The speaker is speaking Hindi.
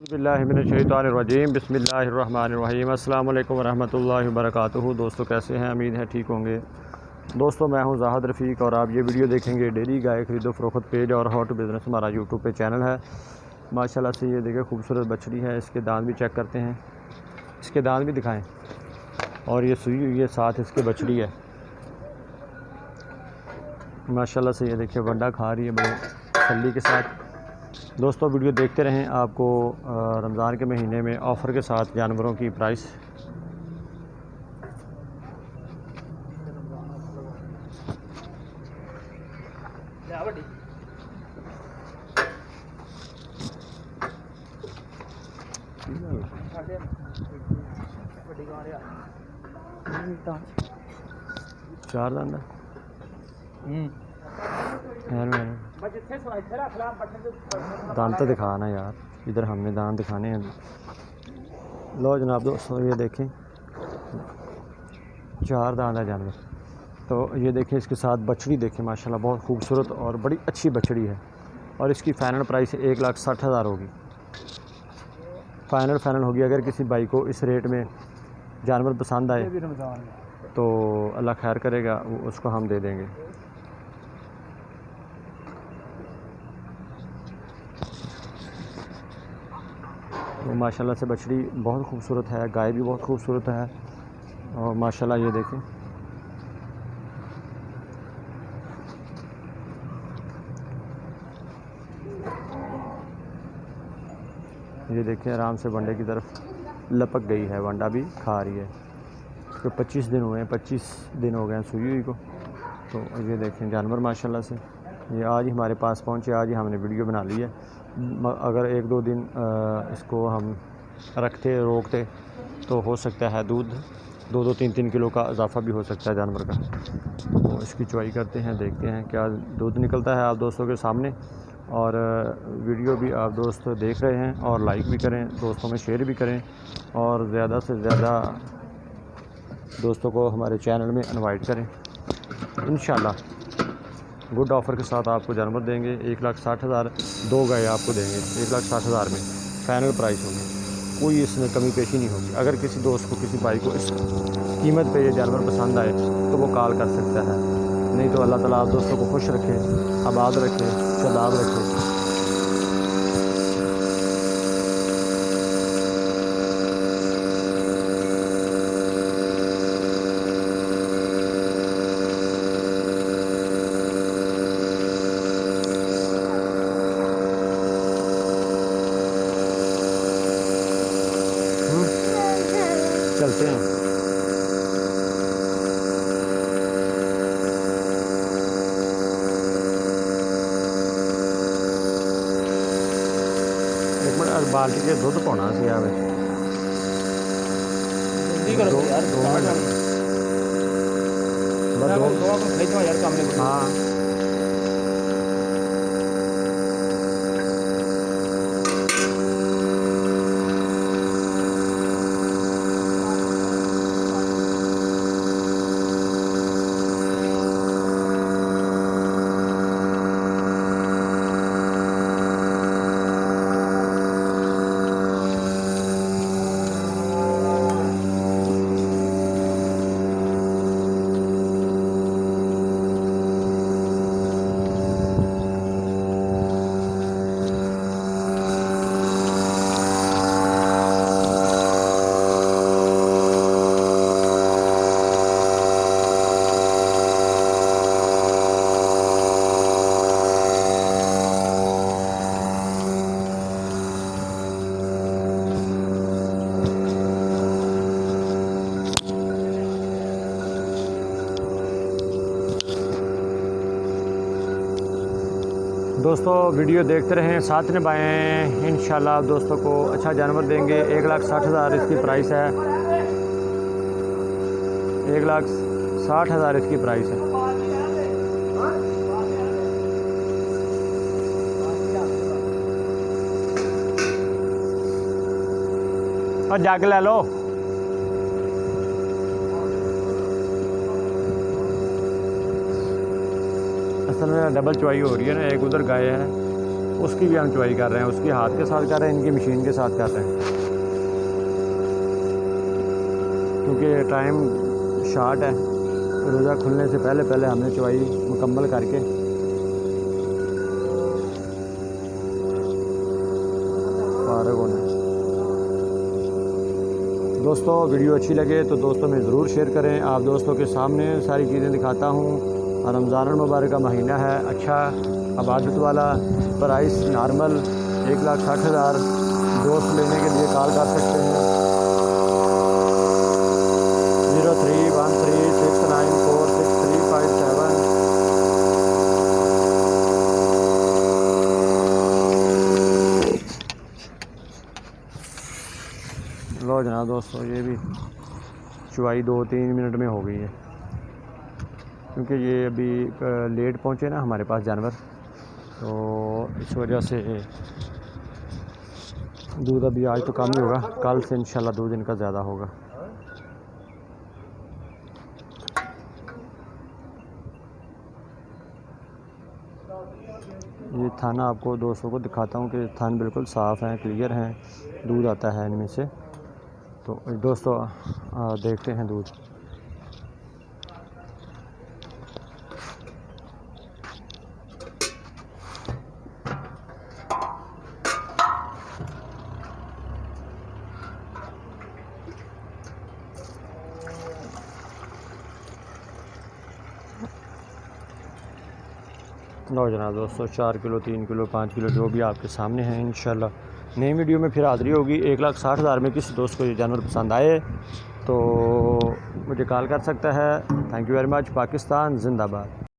बिस्मिल्लाहिर्रहमानिर्रहीम बिस्मिल्लाहिर्रहमानिर्रहीम अस्सलाम वालेकुम रहमतुल्लाहि वबरकातुहू। दोस्तों कैसे हैं? उम्मीद है ठीक होंगे। दोस्तों मैं हूं ज़ाहिद रफ़ीक और आप ये वीडियो देखेंगे डेली गाय खरीदो फ़रोख्त पेज और हाउ टू बिज़नेस हमारा यूट्यूब पे चैनल है। माशाल्लाह से ये देखिए खूबसूरत बछड़ी है। इसके दांत भी चेक करते हैं, इसके दांत भी दिखाएं। और ये सुई हुई है, साथ इसके बछड़ी है। माशाल्लाह से ये देखिए वंडा खा रही है बड़े तसल्ली के साथ। दोस्तों वीडियो देखते रहें। आपको रमज़ान के महीने में ऑफ़र के साथ जानवरों की प्राइस चार दाना दान तो दिखाना यार, इधर हमने दान दिखाने हैं। लो जनाब दोस्तों ये देखें, चार दान है जानवर। तो ये देखें, इसके साथ बछड़ी देखें, माशाल्लाह बहुत खूबसूरत और बड़ी अच्छी बछड़ी है। और इसकी फ़ाइनल प्राइस 1,60,000 होगी। फ़ाइनल होगी। अगर किसी भाई को इस रेट में जानवर पसंद आए तो अल्लाह खैर करेगा, उसको हम दे देंगे। तो माशाल्लाह से बछड़ी बहुत खूबसूरत है, गाय भी बहुत खूबसूरत है। और माशाल्लाह ये देखें, ये देखें आराम से वंडे की तरफ लपक गई है, वंडा भी खा रही है। तो 25 दिन हुए हैं, 25 दिन हो गए हैं सुई हुई को। तो ये देखें जानवर माशाल्लाह से ये आज ही हमारे पास पहुँचे, आज ही हमने वीडियो बना ली है। अगर 1-2 दिन इसको हम रखते रोकते तो हो सकता है दूध 2-2, 3-3 किलो का इजाफा भी हो सकता है जानवर का। तो इसकी चुवाई करते हैं, देखते हैं क्या दूध निकलता है आप दोस्तों के सामने। और वीडियो भी आप दोस्त देख रहे हैं और लाइक भी करें, दोस्तों में शेयर भी करें और ज़्यादा से ज़्यादा दोस्तों को हमारे चैनल में इनवाइट करें। इंशाल्लाह गुड ऑफ़र के साथ आपको जानवर देंगे। 1,60,000 दो गाय आपको देंगे। 1,60,000 में फ़ाइनल प्राइस होगी, कोई इसमें कमी पेशी नहीं होगी। अगर किसी दोस्त को, किसी भाई को इस कीमत पे ये जानवर पसंद आए तो वो कॉल कर सकता है। नहीं तो अल्लाह ताला आप दोस्तों को खुश रखे, आबाद रखे, शादाब रखे। चलते हैं। एक मिनट बाल्टी के दूध पाना सी आवे दो मिनट। हाँ दोस्तों वीडियो देखते रहें, साथ निभाएं। इंशाल्लाह आप दोस्तों को अच्छा जानवर देंगे। 1,60,000 इसकी प्राइस है। 1,60,000 इसकी प्राइस है। और जग ले लो। असल में डबल चुवाई हो रही है ना, एक उधर गाय है उसकी भी हम चुवाई कर रहे हैं, उसकी हाथ के साथ कर रहे हैं, इनकी मशीन के साथ कर रहे हैं, क्योंकि टाइम शार्ट है। रोज़ा खुलने से पहले पहले हमने चुवाई मुकम्मल करके फारग होना है। दोस्तों वीडियो अच्छी लगे तो दोस्तों में ज़रूर शेयर करें। आप दोस्तों के सामने सारी चीज़ें दिखाता हूँ। रमज़ान मुबारक का महीना है, अच्छा इबादत वाला। Price normal 1,60,000। दोस्त लेने के लिए कॉल कर सकते हैं 0313694635 लो जनाब। दोस्तों ये भी चुवाई 2-3 मिनट में हो गई है, क्योंकि ये अभी लेट पहुँचे ना हमारे पास जानवर, तो इस वजह से दूध अभी आज तो कम ही होगा, कल से इंशाल्लाह दूध इनका ज़्यादा होगा। ये थाना आपको दोस्तों को दिखाता हूँ कि थान बिल्कुल साफ़ हैं, क्लियर हैं, दूध आता है इनमें से। तो दोस्तों देखते हैं दूध। लो जनाब दोस्तों, 4 किलो 3 किलो 5 किलो जो भी आपके सामने हैं। इंशाल्लाह नई वीडियो में फिर हाज़िरी होगी। 1,60,000 में किसी दोस्त को ये जानवर पसंद आए तो मुझे कॉल कर सकता है। Thank you very much. Pakistan जिंदाबाद।